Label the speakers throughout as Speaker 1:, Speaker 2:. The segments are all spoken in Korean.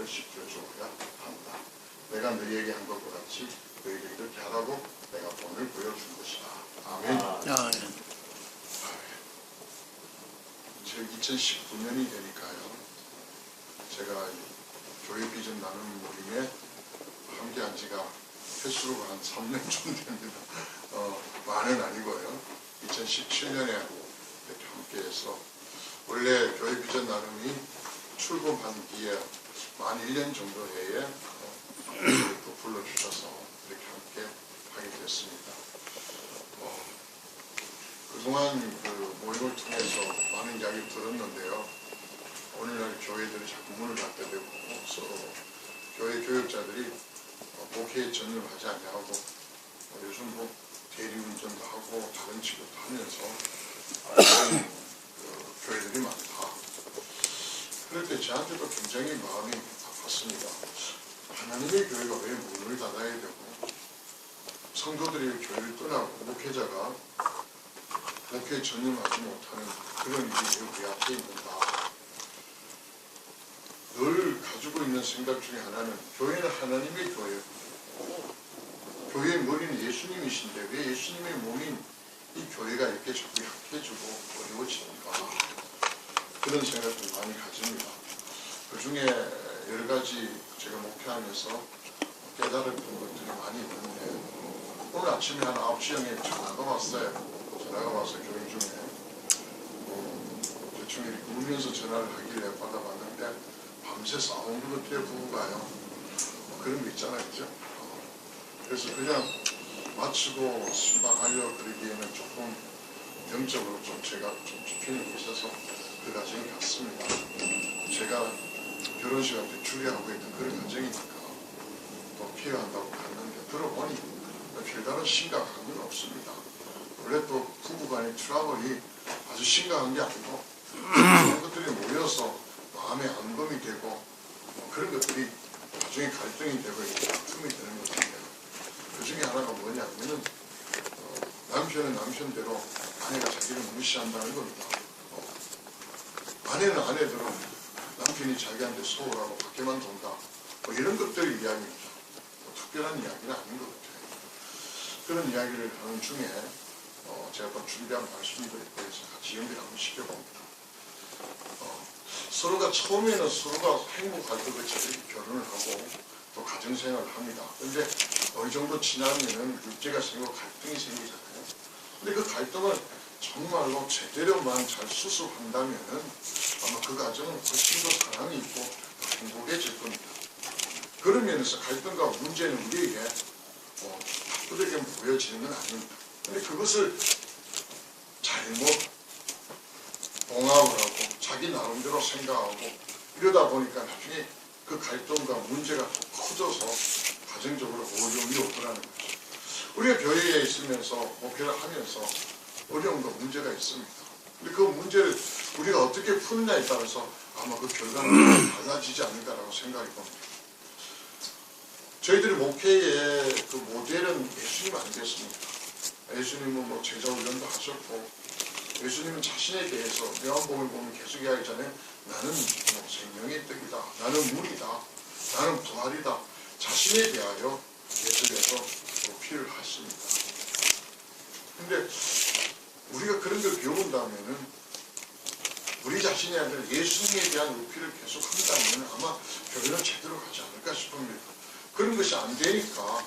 Speaker 1: 을 시켜줘야 한다. 내가 너희에게 한 것과 같이 너희에게 이렇게 하라고 내가 본을 보여준 것이다. 아멘.
Speaker 2: 아멘.
Speaker 1: 이제 2019년이 되니까요. 제가 교회 비전 나누는 모임에 함께한 지가 횟수로 한 3년 좀 됩니다. 많은 아니고요. 2017년에 이렇게 함께해서 원래 교회 비전 나눔이 출범한 뒤에 만 1년 정도 해에 또 불러주셔서 이렇게 함께 하게 됐습니다. 그동안 그 모임을 통해서 많은 이야기를 들었는데요. 오늘날 교회들이 자꾸 문을 닫게 되고 서로 교회 교육자들이 목회에 전념하지 않냐고 요즘 뭐 대리운전도 하고 다른 직업도 하면서 교회들이 많다. 그럴 때 저한테도 굉장히 마음이 아팠습니다. 하나님의 교회가 왜 문을 닫아야 되고 성도들이 교회를 떠나고 목회자가 목회에 전념하지 못하는 그런 일이 왜 우리 앞에 있는가. 늘 가지고 있는 생각 중에 하나는 교회는 하나님의 교회고 교회의 머리는 예수님이신데 왜 예수님의 몸인 이 교회가 이렇게 자꾸 약해지고 어려워지는가. 그런 생각을 많이 가집니다. 그 중에 여러 가지 제가 목회하면서 깨달았던 것들이 많이 있는데 오늘 아침에 한 9시경에 전화가 왔어요. 전화가 와서 교회 중에 대충 이렇게 울면서 전화를 하길래 받아봤는데 밤새 싸운 것 같아요. 부부가요. 그런 거 있잖아요. 그죠? 그래서 그냥 마치고 신방하려 그러기에는 조금 영적으로 좀 제가 좀 지키는 게 있어서 그 가정에 갔습니다. 제가 결혼식한테 주례하고 있던 그런 가정이니까 또 필요한다고 갔는데 들어보니 별다른 심각한 건 없습니다. 원래 또 부부간의 트러블이 아주 심각한 게 아니고 그런 것들이 모여서 마음에 앙금이 되고 그런 것들이 나중에 갈등이 되고 다툼이 되는 것인데 그 중에 하나가 뭐냐면은 남편은 남편대로 아내가 자기를 무시한다는 겁니다. 아내는 아내대로 남편이 자기한테 소홀하고 밖에만 돈다. 이런 것들이 이야기입니다. 특별한 이야기는 아닌 것 같아요. 그런 이야기를 하는 중에 제가 또 준비한 말씀들에 대해서 같이 연결 한번 시켜봅니다. 서로가 처음에는 서로가 행복할 것 같이 결혼을 하고 또 가정생활을 합니다. 그런데 어느 정도 지나면은 육제가 생기고 갈등이 생기잖아요. 근데 그 갈등을 정말로 제대로만 잘 수습한다면은 아마 그 가정은 훨씬 더 사랑이 있고 더 행복해질 겁니다. 그런 면에서 갈등과 문제는 우리에게 바쁘게 보여지는 건 아닙니다. 근데 그것을 잘못 봉합을 하고 자기 나름대로 생각하고 이러다 보니까 나중에 그 갈등과 문제가 더 커져서 가정적으로 어려움이 오더라는 거죠. 우리가 교회에 있으면서 목회를 하면서 어려움과 문제가 있습니다. 근데 그 문제를 우리가 어떻게 푸느냐에 따라서 아마 그 결과는 달라지지 않을까라고 생각이 듭니다. 저희들이 목회의 그 모델은 예수님 아니겠습니까? 예수님은 뭐 제자훈련도 하셨고 예수님은 자신에 대해서 요한복음을 보면 계속 이야기하잖아요. 나는 뭐 생명의 떡이다. 나는 물이다. 나는 부활이다. 자신에 대하여 계속해서 피를 하십니다. 근데 우리가 그런 걸 배운다면은 우리 자신이 아니라 예수님에 대한 어필을 계속 한다면 아마 교회는 제대로 가지 않을까 싶습니다. 그런 것이 안 되니까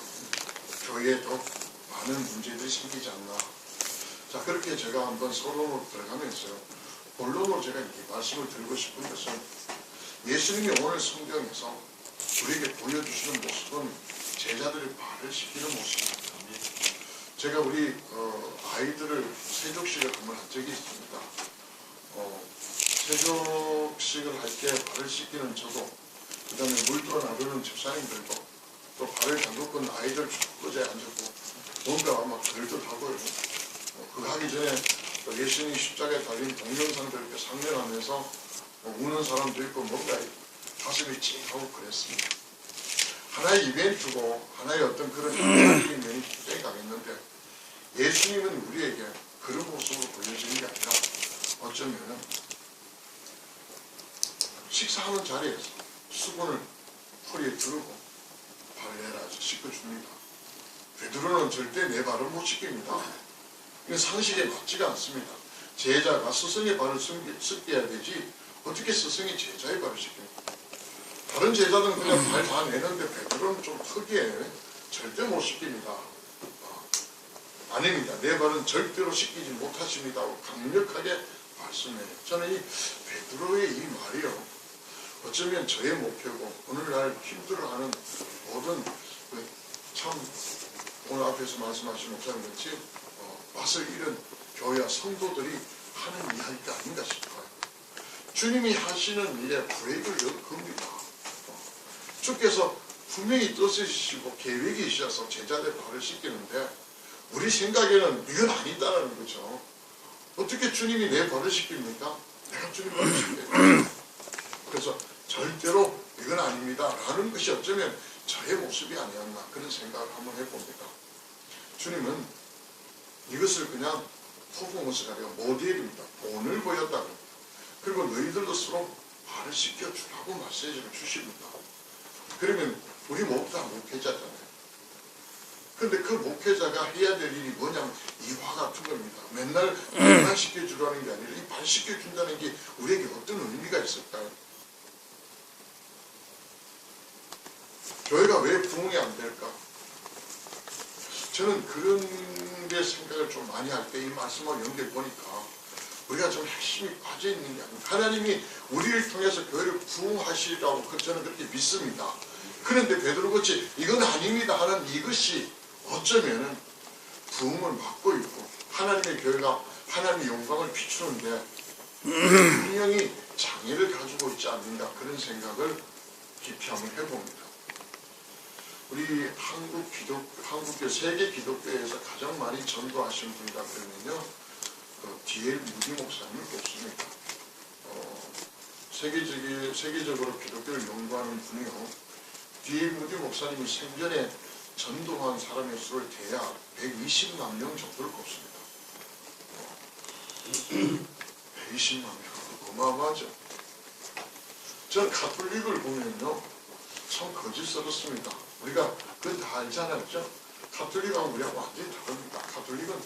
Speaker 1: 교회에도 많은 문제들이 생기지 않나. 자, 그렇게 제가 한번 서론으로 들어가면서요. 본론으로 제가 이 말씀을 드리고 싶은 것은 예수님이 오늘 성경에서 우리에게 보여주시는 모습은 제자들의 발을 씻기는 모습입니다. 제가 우리 아이들을 세족식을 한번 한 적이 있습니다. 세족식을 할 때 발을 씻기는 저도 그 다음에 물들어 나르는 집사님들도 또 발을 담글 아이들 쭉 앉았고 뭔가 아마 덜덜하고요. 그거 하기 전에 예수님이 십자가에 달린 동영상들 이렇게 상면하면서 우는 사람도 있고 뭔가 가슴이 찡하고 그랬습니다. 하나의 이벤트고 하나의 어떤 그런 인간적인 면이 굉장히 강했는데 예수님은 우리에게 그런 모습으로 보여지는 게 아니라 어쩌면은 식사하는 자리에서 수건을 발에 두르고 발을 내라 해서 씻겨줍니다. 베드로는 절대 내 발을 못 씻깁니다. 이건 상식에 맞지가 않습니다. 제자가 스승의 발을 씻겨야 되지 어떻게 스승이 제자의 발을 씻깁니까? 다른 제자들은 그냥 발 다 내는데 베드로는 좀 특이해. 절대 못 씻깁니다. 아닙니다. 내 발은 절대로 씻기지 못하십니다 하고 강력하게 말씀해요. 저는 이 베드로의 이 말이요, 어쩌면 저의 목표고 오늘날 힘들어하는 모든 참 오늘 앞에서 말씀하신 목사님 같이 맛을 잃은 교회와 성도들이 하는 이야기가 아닌가 싶어요. 주님이 하시는 일에 브레이크를 겁니다. 주께서 분명히 뜻이시고 계획이 있어서 제자들 발을 씻기는데 우리 생각에는 이건 아니다라는 거죠. 어떻게 주님이 내 발을 씻깁니까? 내가 주님 발을 씻겨요. 그래서 절대로 이건 아닙니다 라는 것이 어쩌면 저의 모습이 아니었나 그런 생각을 한번 해봅니다. 주님은 이것을 그냥 퍼포먼스가 아니라 모델입니다. 본을 보였다고. 그리고 너희들도 서로 발을 씻겨주라고 메시지를 주십니다. 그러면 우리 모두 다 목회자잖아요. 그런데 그 목회자가 해야 될 일이 뭐냐면 이와 같은 겁니다. 맨날 발만 씻겨주라는 게 아니라 이 발 씻겨준다는 게 우리에게 어떤 의미가 있을까요? 교회가 왜 부흥이 안 될까? 저는 그런 데 생각을 좀 많이 할 때 이 말씀하고 연결 보니까 우리가 좀 핵심이 빠져있는 게 아닙니까? 하나님이 우리를 통해서 교회를 부흥하시리라고 저는 그렇게 믿습니다. 그런데 베드로같이 이건 아닙니다 하는 이것이 어쩌면은 부흥을 막고 있고 하나님의 교회가 하나님의 영광을 비추는데 분명히 장애를 가지고 있지 않는가 그런 생각을 깊이 한번 해봅니다. 우리 한국교 세계 기독교에서 가장 많이 전도하신 분이라 그러면요, D.L. 무디 목사님을 꼽습니다. 세계적으로 기독교를 연구하는 분이요, D.L. 무디 목사님이 생전에 전도한 사람의 수를 대략 120만 명 정도를 꼽습니다. 120만 명, 어마어마하죠. 저는 가톨릭을 보면요, 참 거짓스럽습니다. 우리가 그건 다 알잖아요. 그죠? 가톨릭하고 우리하고 완전히 다릅니다. 가톨릭은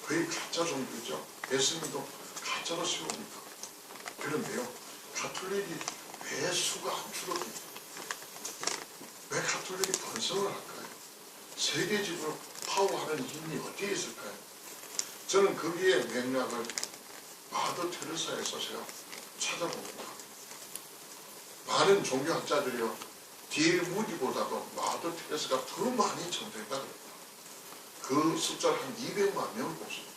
Speaker 1: 거의 가짜 종교죠. 예수님도 가짜로 세웁니다. 그런데요, 가톨릭이 왜 수가 안 줄어듭니까? 왜 가톨릭이 번성을 할까요? 세계적으로 파워하는 힘이 어디에 있을까요? 저는 거기에 맥락을 마더 테레사에서 제가 찾아봅니다. 많은 종교학자들이요, D.L. 무디보다도 마더 테레사가 더 많이 전도했다 그럽니다. 그 숫자를 한 200만 명을 꼽습니다.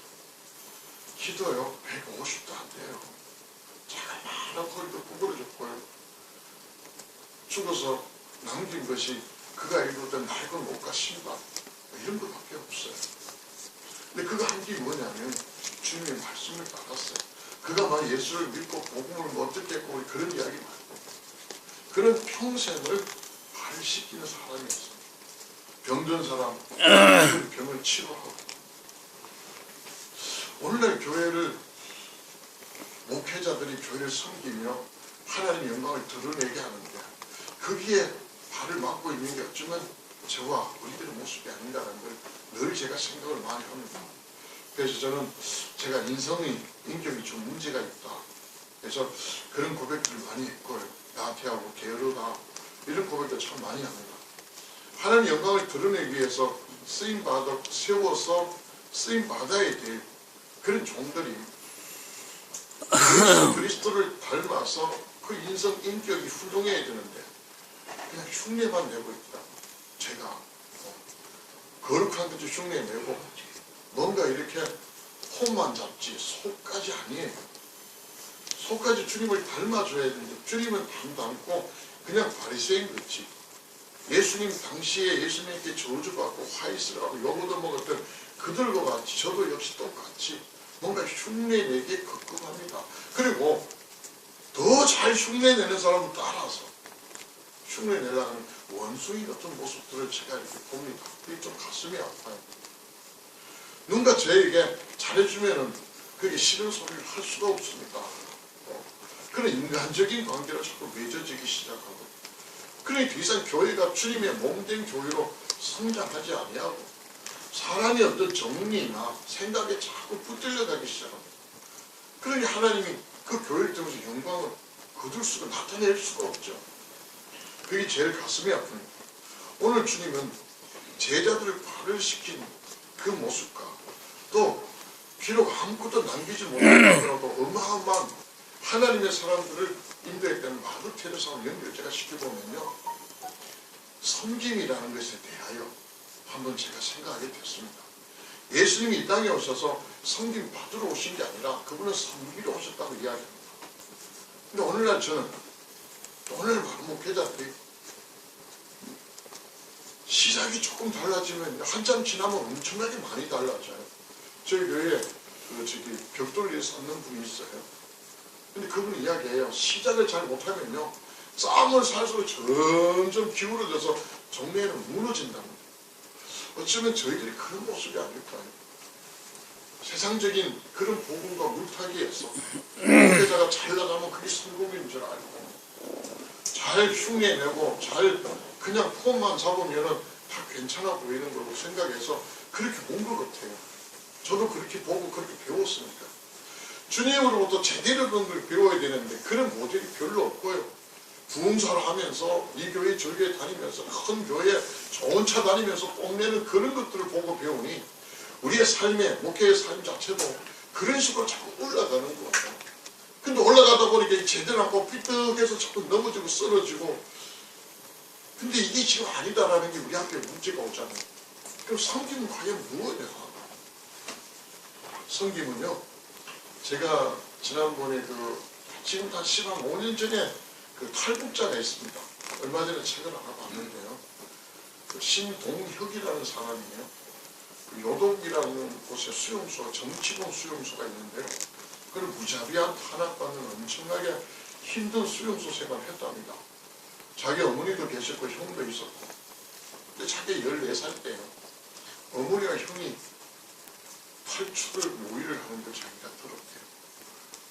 Speaker 1: 기도요 150도 안 돼요. 자그마한 거리도 구부러졌고요. 죽어서 남긴 것이 그가 읽었던 낡은 옷과 신발 이런 것밖에 없어요. 근데 그가 한 게 뭐냐면 주님의 말씀을 받았어요. 그가 막 예수를 믿고 복음을 어떻게 했고 그런 이야기 말고 그런 평생을 발을 씻기는 사람이었어요. 병든 사람 그 병을 치료하고 오늘날 교회를 목회자들이 교회를 섬기며 하나님의 영광을 드러내게 하는데 거기에 발을 막고 있는 게 어쩌면 저와 우리들의 모습이 아닌가라는 걸 늘 제가 생각을 많이 합니다. 그래서 저는 제가 인격이 좀 문제가 있다. 그래서 그런 고백들을 많이 했고요. 나태하고 게으르다 이런 고백들 참 많이 합니다. 하나님의 영광을 드러내기 위해서 세워서 쓰임받아야 될 그런 종들이 예수 그리스도를 닮아서 그 인격이 훌륭해야 되는데 그냥 흉내만 내고 있다. 제가 거룩한 것도 흉내내고 뭔가 이렇게 폼만 잡지 속까지 아니에요. 속까지 주님을 닮아줘야 되는데 주님은 안 닮고 그냥 바리새인 같이 예수님 당시에 예수님께 저주받고 화이스를 하고 욕을 먹었던 그들과 같이 저도 역시 똑같이 뭔가 흉내내기에 급급합니다. 그리고 더 잘 흉내내는 사람을 따라서 흉내내려는 원숭이 같은 모습들을 제가 이렇게 봅니다. 그게 좀 가슴이 아파요. 누군가 저에게 잘해주면은 그게 싫은 소리를 할 수가 없습니다. 그런 인간적인 관계로 자꾸 맺어지기 시작하고 그러니 더 이상 교회가 주님의 몸된 교회로 성장하지 아니하고 사람이 어떤 정리나 생각에 자꾸 붙들려 가기 시작합니다. 그러니 하나님이 그 교회를 통해서 영광을 거둘 수가 나타낼 수가 없죠. 그게 제일 가슴이 아픕니다. 오늘 주님은 제자들을 발을시킨 그 모습과 또 비록 아무것도 남기지 못하더라도 어마어마한 하나님의 사람들을 인도했다는 마더 테레사와 연결 제가 시켜보면요, 섬김이라는 것에 대하여 한번 제가 생각하게 됐습니다. 예수님이 이 땅에 오셔서 섬김 받으러 오신 게 아니라 그분은 섬기러 오셨다고 이야기합니다. 근데 오늘날 저는 오늘 많은 목회자들이 시작이 조금 달라지면 한참 지나면 엄청나게 많이 달라져요. 저희 교회에 벽돌 위에 쌓는 분이 있어요. 근데 그분이 이야기해요. 시작을 잘 못하면요, 싸움을 살수록 점점 기울어져서 정례에는 무너진답니다. 어쩌면 저희들이 그런 모습이 아닐까요? 세상적인 그런 복음과 물타기에서 목회자가 잘 나가면 그게 성공인 줄 알고 잘 흉내내고 잘 그냥 폼만 잡으면은 다 괜찮아 보이는 걸로 생각해서 그렇게 본 것 같아요. 저도 그렇게 보고 그렇게 배웠으니까. 주님으로부터 제대로 그런 걸 배워야 되는데 그런 모델이 별로 없고요. 부흥사를 하면서 이 교회 저 교회 다니면서 큰 교회 좋은 차 다니면서 뽐내는 그런 것들을 보고 배우니 우리의 삶의 목회의 삶 자체도 그런 식으로 자꾸 올라가는 거예요. 근데 올라가다 보니까 제대로 않고 삐뚤해서 자꾸 넘어지고 쓰러지고, 근데 이게 지금 아니다라는 게 우리 앞에 문제가 오잖아요. 그럼 섬김은 과연 무엇이냐? 섬김은요, 제가 지난번에 지금 한 15년 전에 탈북자가 있습니다. 얼마 전에 책을 하나 봤는데요. 신동혁이라는 사람이에요. 요동이라는 곳에 수용소, 정치공 수용소가 있는데요. 그걸 무자비한 탄압받는 엄청나게 힘든 수용소 생활을 했답니다. 자기 어머니도 계셨고 형도 있었고. 근데 자기 14살 때요, 어머니와 형이 탈출을 모의를 하는 걸 자기가 들었대요.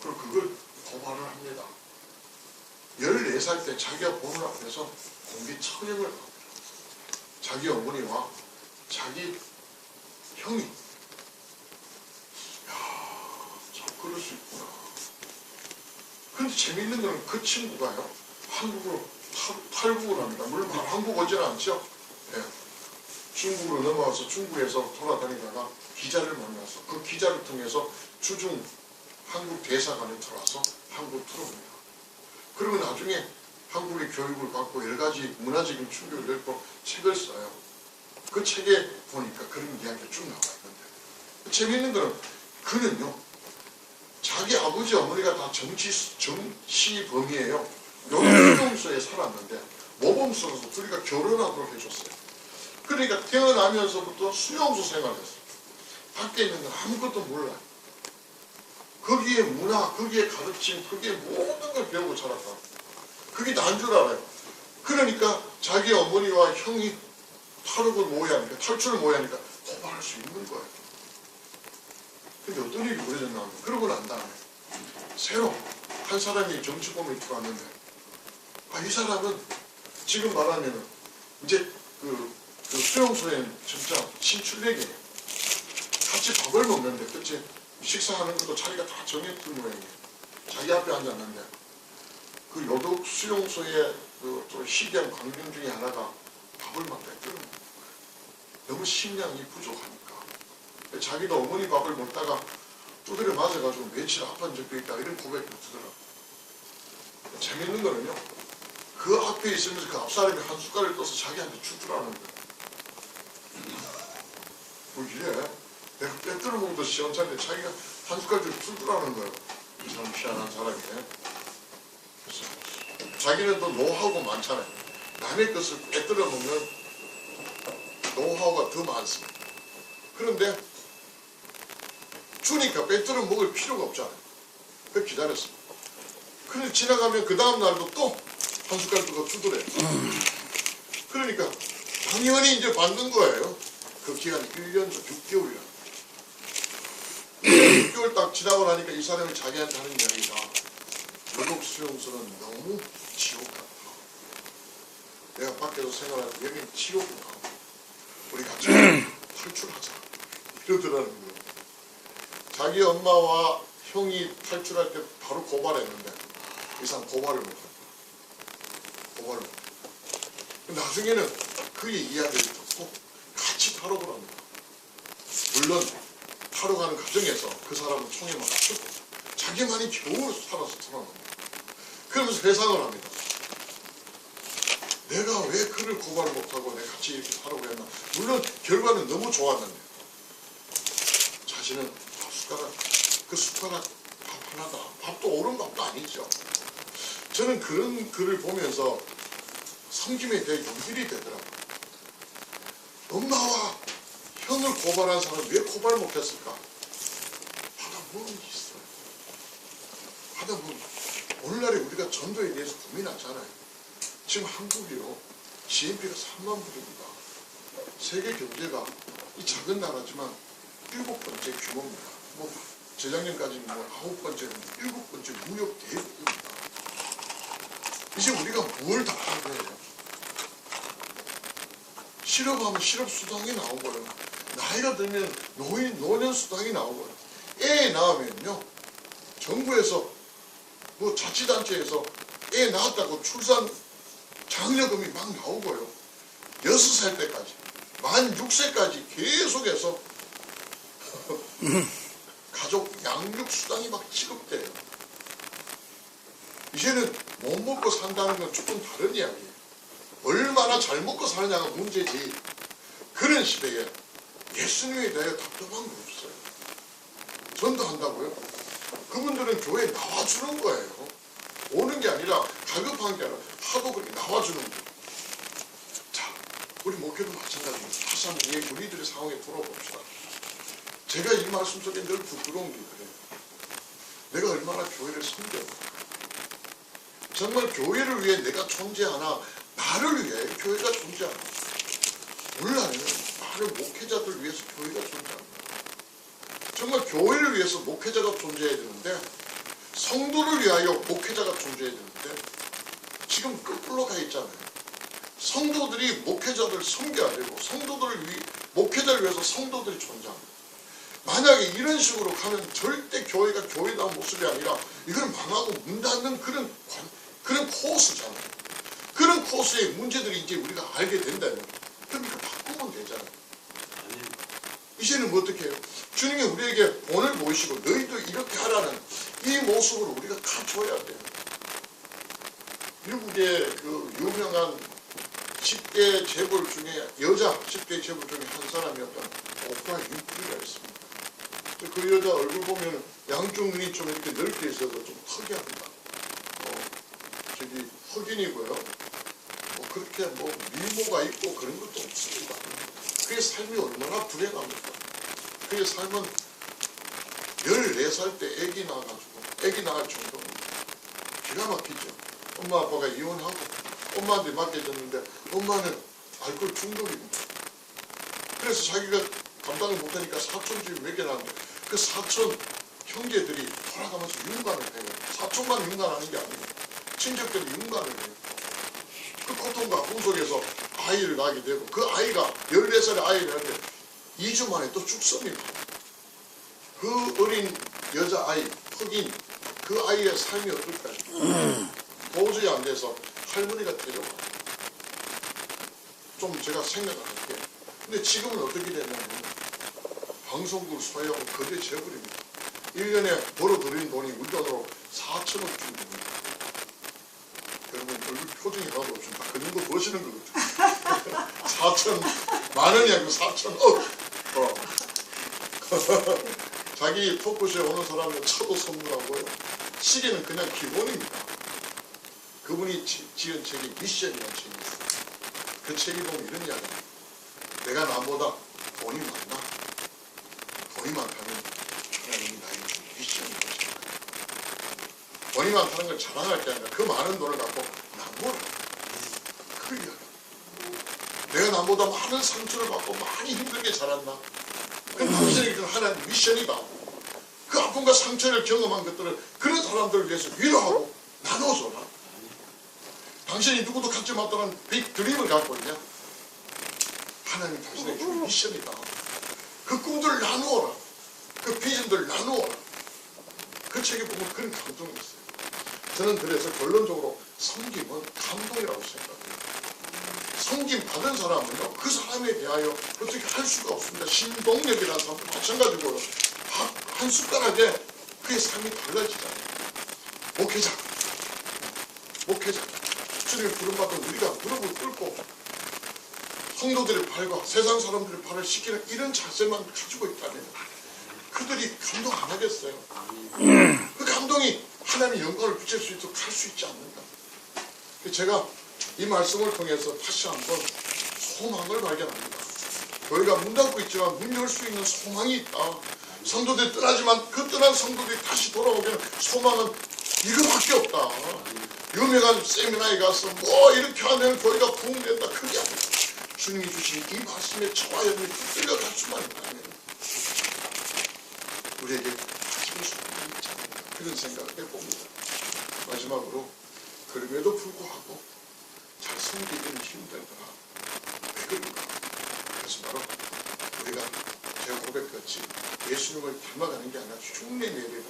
Speaker 1: 그리고 그걸 고발을 합니다. 14살 때 자기가 보는 앞에서 공개 처형을 합니다. 자기 어머니와 자기 형이. 참 그럴 수 있구나. 그런데 재미있는 건 그 친구가요, 한국으로 탈북을 합니다. 물론 한국 오지는 않죠. 네. 중국으로 넘어와서 중국에서 돌아다니다가 기자를 만나서 그 기자를 통해서 주중 한국 대사관에 들어와서 한국 들어옵니다. 그리고 나중에 한국의 교육을 받고 여러 가지 문화적인 충격을 겪고 책을 써요. 그 책에 보니까 그런 이야기가 쭉 나와 있는데, 재미있는 거는 그는요, 자기 아버지 어머니가 다 정치범이에요. 요동수용소에 살았는데 모범수로서 둘이가 결혼하도록 해줬어요. 그러니까 태어나면서부터 수용소 생활했어요. 밖에 있는 건 아무것도 몰라요. 거기에 문화, 거기에 가르침, 거기에 모든 걸 배우고 자랐다. 그게 난 줄 알아요. 그러니까 자기 어머니와 형이 탈출을 모의하니까 고발할 수 있는 거예요. 근데 어떤 일이 벌어졌나 하면, 그러고 난 다음에 새로 한 사람이 정치범에 들어왔는데, 이 사람은 지금 말하면 이제 그 수용소에 진짜 신출내기예요. 같이 밥을 먹는데, 그치? 식사하는 것도 자기가 다 정했던 모양이에요. 자기 앞에 앉았는데, 그 요독 수용소의 또 희귀한 광경 중에 하나가 밥을 막 뺏기는 거예요. 너무 식량이 부족하니까. 자기도 어머니 밥을 먹다가 두드려 맞아가지고 며칠 아픈 적도 있다, 이런 고백도 듣더라고요. 재밌는 거는요, 그 앞에 있으면서 그 앞사람이 한 숟갈을 떠서 자기한테 주더라는 거예요. 뭐 이래? 내가 빼뜨려 먹어도 시원찮은데 자기가 한 숟갈 주더라는 거예요. 참 희한한 사람이네. 그래서 자기는 또 노하우가 많잖아요. 남의 것을 빼뜨려 먹는 노하우가 더 많습니다. 그런데 주니까 빼뜨려 먹을 필요가 없잖아요. 그래서 기다렸습니다. 그런데 지나가면 그 다음 날도 또 한 숟갈 더 주더래요. 그러니까 당연히 이제 받는 거예요. 그 기간이 1년도 6개월이라. 6개월 딱 지나고 나니까 이 사람이 자기한테 하는 이야기가, 요독수용소는 너무 지옥 같다. 내가 밖에서 생활할 때 여기는 지옥이야. 우리 같이 탈출하자. 이러더라는 거예요. 자기 엄마와 형이 탈출할 때 바로 고발했는데 이 사람 고발을 못합니다. 고발을 못합니다. 나중에는 그의 이야기를 듣고 같이 타러 갑니다. 물론 타러 가는 과정에서 그 사람은 총에 맞추고 자기만이 겨우 살아서 살아납니다. 그러면서 회상을 합니다. 내가 왜 그를 고발을 못하고 내가 같이 이렇게 하라고 했나. 물론 결과는 너무 좋았는데 자신은 그 숟가락 밥 하나다. 밥도 옳은 밥도 아니죠. 저는 그런 글을 보면서 섬김에 대해 용기이 되더라고요. 엄마와 형을 고발한 사람은 왜 고발 못했을까? 하다보면 있어요. 하다보면 오늘날에 우리가 전도에 대해서 고민하잖아요. 지금 한국이요. GNP가 3만 불입니다. 세계 경제가 이 작은 나라지만 7번째 규모입니다. 뭐 재작년까지는 뭐 9번째는 7번째 무역 대국입니다. 이제 우리가 뭘 다 한 거예요? 실업하면 실업수당이 나오고요. 나이가 들면 노년수당이 나오고요. 애 낳으면요. 정부에서 뭐 자치단체에서 애 낳았다고 출산 장려금이 막 나오고요. 6살 때까지 만 6세까지 계속해서 가족 양육수당이 막 지급돼요. 이제는 못 먹고 산다는 건 조금 다른 이야기예요. 얼마나 잘 먹고 사느냐가 문제지. 그런 시대에 예수님에 대해 답답한 거 없어요. 전도한다고요? 그분들은 교회에 나와주는 거예요. 오는 게 아니라 가급한 게 아니라 하도 그렇게 나와주는 거예요. 자, 우리 목회도 마찬가지입니다. 다시 한번 이 우리들의 상황에 돌아봅시다. 제가 이 말씀 속에 늘 부끄러운 게 그래요. 내가 얼마나 교회를 섬겨요. 정말 교회를 위해 내가 존재하나, 나를 위해 교회가 존재하나. 오늘날에는 많은 목회자들 위해서 교회가 존재합니다. 정말 교회를 위해서 목회자가 존재해야 되는데, 성도를 위하여 목회자가 존재해야 되는데, 지금 거꾸로 가 있잖아요. 성도들이 목회자들을 섬겨야 되고, 목회자를 위해서 성도들이 존재합니다. 만약에 이런 식으로 가면 절대 교회가 교회다운 모습이 아니라 이건 망하고 문 닫는 그런 코스잖아요. 그런 코스의 문제들이 이제 우리가 알게 된다면 그럼 이거 바꾸면 되잖아요. 이제는 뭐 어떻게 해요? 주님이 우리에게 본을 보이시고 너희도 이렇게 하라는 이 모습으로 우리가 갖춰야 돼요. 미국의 그 유명한 10대 재벌 중에 여자 10대 재벌 중에 한 사람이었던 오프라 윈프리가 있습니다. 그 여자 얼굴 보면 양쪽 눈이 좀 이렇게 넓게 있어서 좀 특이합니다. 저기 흑인이고요. 뭐 그렇게 뭐 미모가 있고 그런 것도 없습니다. 그의 삶이 얼마나 불행합니까? 그의 삶은 14살 때 아기 낳을 정도입니다. 기가 막히죠. 엄마 아빠가 이혼하고 엄마한테 맡겨졌는데 엄마는 알코올 중독입니다. 그래서 자기가 감당을 못하니까 사촌 집이 몇 개 나는데 그 사촌 형제들이 돌아가면서 윤관을 해요. 사촌만 윤관하는 게 아니에요. 친척들이 윤관을 해요. 그 고통과 아픔 속에서 아이를 낳게 되고 그 아이가 14살의 아이를 하는데 2주 만에 또 죽습니다. 그 어린 여자아이, 흑인, 그 아이의 삶이 어떨까요? 도저히 안 돼서 할머니가 데려가요. 좀 제가 생각을 할게요. 근데 지금은 어떻게 되냐면 방송국을 소유하고 거대 재벌입니다. 1년에 벌어들인 돈이 우리 돈으로 4천억 정도입니다. 여러분 얼굴 표정이 하나도 없습니다. 그 정도 버시는 거거든요. 4천, 만 원이 아니고 4천억. 자기 토크쇼에 오는 사람은 차도 선물하고요. 시계는 그냥 기본입니다. 그분이 지은 책이 미션이라는 책이에요. 그 책이 보면 이런 이야기입니다. 내가 남보다 돈이 많나? 돈이 많다면 하나님이 나에게 준 미션인 거죠. 돈이 많다는 걸 자랑할 게 아니라 그 많은 돈을 갖고 남보라. 그 이야기. 내가 남보다 많은 상처를 받고 많이 힘들게 자랐나? 그럼 당신에게 그 하나님 미션이다. 그 아픔과 상처를 경험한 것들을 그런 사람들을 위해서 위로하고 나눠줘라. 당신이 누구도 갖지 못하는 빅 드림을 갖고 있냐? 하나님 당신에게 준 미션이다. 그 꿈들을 나누어라. 그 비전들을 나누어라. 그 책에 보면 그런 감동이 있어요. 저는 그래서 결론적으로 섬김은 감동이라고 생각해요. 섬김 받은 사람은요, 그 사람에 대하여 어떻게 할 수가 없습니다. 신동력이라는 사람도 마찬가지고요. 밥 한 숟가락에 그의 삶이 달라지잖아요. 목회자. 주님의 부름받은 우리가 무릎을 꿇고 성도들의 발과 세상 사람들의 발을 씻기는 이런 자세만 가지고 있다면 그들이 감동 안 하겠어요? 그 감동이 하나님의 영광을 비칠 수 있도록 할 수 있지 않는가? 제가 이 말씀을 통해서 다시 한번 소망을 발견합니다. 교회가 문 닫고 있지만 문 열 수 있는 소망이 있다. 성도들이 떠나지만 그 떠난 성도들이 다시 돌아오기는 소망은 이거밖에 없다. 유명한 세미나에 가서 뭐 이렇게 하면 교회가 부흥된다. 그게 아니라 주님이 주신 이 말씀에 저와 여러분이 붙들려 갈 수만 있다면 우리에게 가지고 소망이 있지 않나 그런 생각을 해봅니다. 마지막으로 그럼에도 불구하고 잘 섬기기는 힘들더라. 왜 그런가? 그래서 바로 우리가 제가 고백했지 예수님을 닮아가는 게 아니라 흉내 내리는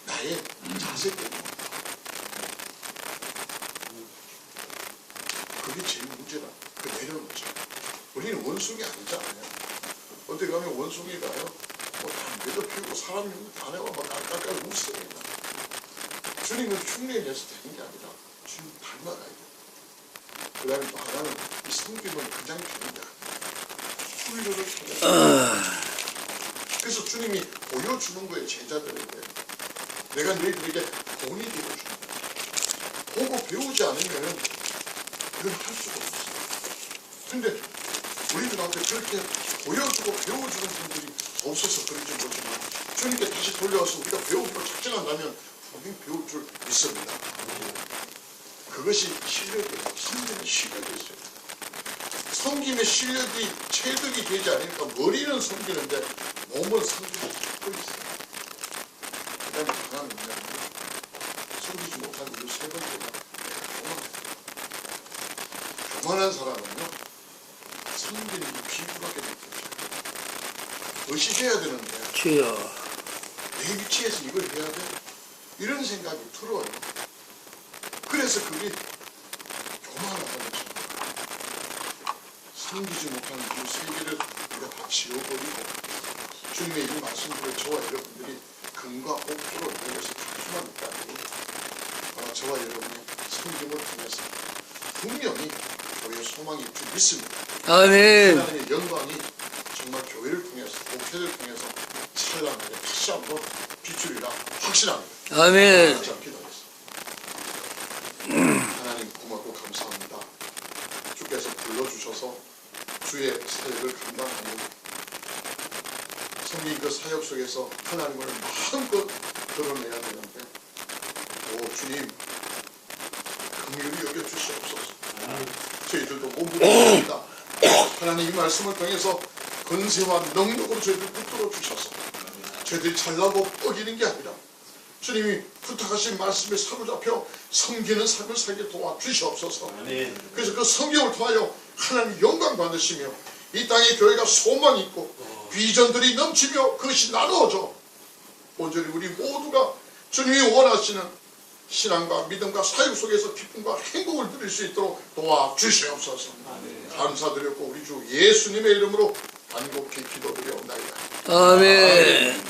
Speaker 1: 나의 자세 때문에 그게 제일 문제다. 그 내려놓자. 우리는 원숭이 아니잖아요. 어디 가면 원숭이가요 뭐 담배도 피우고 사람 있는 다 내고 막 깔깔깔 웃습니다. 주님은 흉내 내서 되는 게 아니라 주님 닮아가야 돼요. 그 다음에 또 하나는 이 성김은 그냥 되는 게 아니라 훈련을 통해서 그래서 주님이 보여주는 거예요. 제자들에게 내가 너희들에게 본이 되어주는 거예요. 보고 배우지 않으면 그건 할 수가 없어요. 근데 우리들한테 그렇게 보여주고 배워주는 분들이 없어서 그런지 모르지만 주님께 다시 돌려와서 우리가 배우는 걸 작정한다면 분명히 배울 줄 믿습니다. 그것이 실력이에요. 성김의 실력이 있어요. 성김의 실력이 체득이 되지 않으니까 머리는 섬기는데 몸은 섬기지 않고 있어요. 그 다음에 하나는 뭐냐면 섬기지 못한 이유 세 번째가 교만한 사람은요 섬기는 게 비굴하게 느껴져요. 의식해야 되는데
Speaker 2: 주여.
Speaker 1: 내 위치에서 이걸 해야 돼? 이런 생각이 들어요. 그래서 그게 교만하다는 거죠. 섬기지 못하는 그 세계를 우리가 다 지워버리고 주님의 이 말씀들을 저와 여러분들이 금과 옥조로 이용해서 단순한 있다면 저와 여러분의 섬김을 통해서 분명히 교회의 소망이 있을 줄 믿습니다.
Speaker 2: 아멘.
Speaker 1: 하나님의 영광이 정말 교회를 통해서 목회를 통해서 찬란하게 다시 한번 비추리라 확신합니다.
Speaker 2: 아멘.
Speaker 1: 같이 한번 기도하겠습니다. 하나님 고맙고 감사합니다. 주께서 불러주셔서 주의 사역을 감당하는 성민 그 사역 속에서 하나님을 마음껏 드러내야 되는데 오 주님 긍휼히 여겨주시옵소서. 저희들도 못 부탁합니다. 하나님 이 말씀을 통해서 건세와 능력으로 저희들 붙들어 주셔서 저희들이 잘나고 뻐기는 게 아니라 주님이 부탁하신 말씀에 사로잡혀 섬기는 삶을 살게 도와주시옵소서. 그래서 그 성경을 통하여 하나님 영광 받으시며 이 땅에 교회가 소망이 있고 비전들이 넘치며 그것이 나누어져 온전히 우리 모두가 주님이 원하시는 신앙과 믿음과 사역 속에서 기쁨과 행복을 누릴 수 있도록 도와주시옵소서. 감사드렸고 우리 주 예수님의 이름으로 간곡히 기도드려옵나이다.
Speaker 2: 아멘.